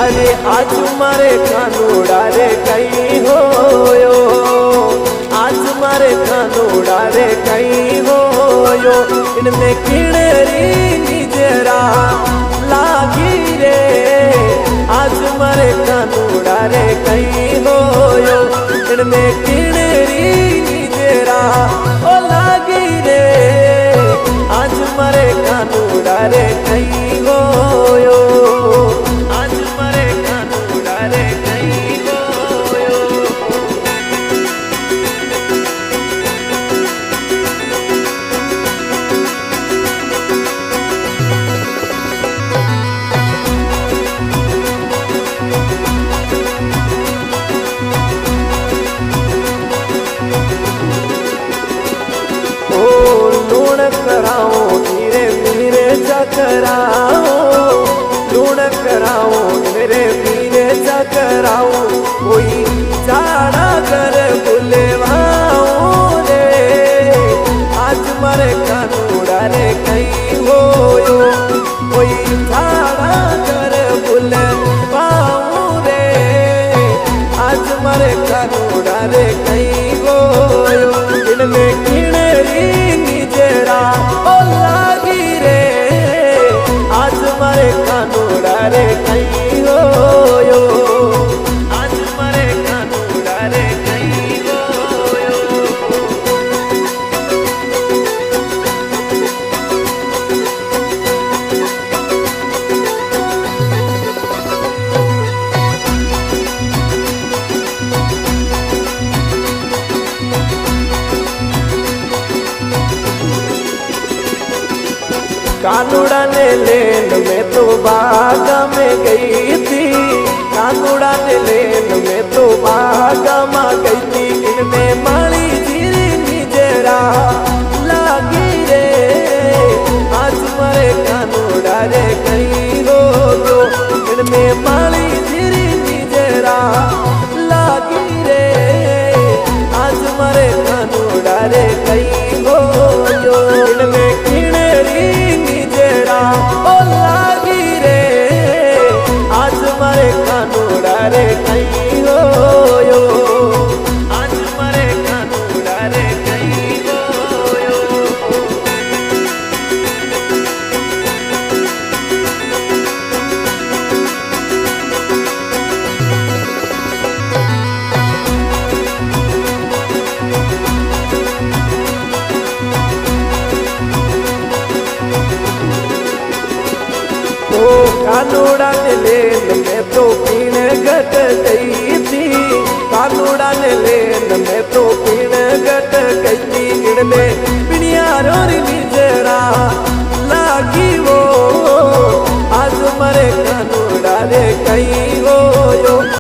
अरे आज मारे कानूड़ा रे कहीं होयो, आज मारे कानूड़ा रे कहीं होयो। इनमें किणरी निजरा लागी रे, आज मारे कानूड़ा रे कहीं होयो। इनमें किणरी निजरा ओ लागी रे, आज मारे कानूड़ा रे कहीं होयो। कराओ धीरे धीरे चकराओ, लूण कराओ धीरे धीरे चकराओ। कोई जाड़ा कर बुलेवाओ रे, आज मारे कानूड़ा रे कहीं होयो। कोई जाड़ा कर बुलेवाओ रे, आज मारे कानूड़ा रे कहीं होयो। इनमें किणरी निजरा ओ लागी रे, आज मारे कानूड़ा रे कहीं होयो। आज मारे कानूड़ा रे कहीं होयो। कानूड़ा ने लेन में तो बागा में गई थी, कानूड़ा ने लेन में तो बागा में गई थी। इनमें माली धीरे निजरा लागी रे, आज मारे कानूड़ा रे कहीं होयो। इनमें माली धीरे निजरा लागी रे, आज मारे कानूड़ा रे कहीं होयो। इनमें किणरी ओ लागी रे, आज मारे कानूड़ा रे कहीं होयो। आज मारे कानूड़ा रे कहीं होयो। कानूड़ा ने लेन में तो पीण घट गई थी, कानूड़ा ने लेन में तो पीण घट गई थी। इनमें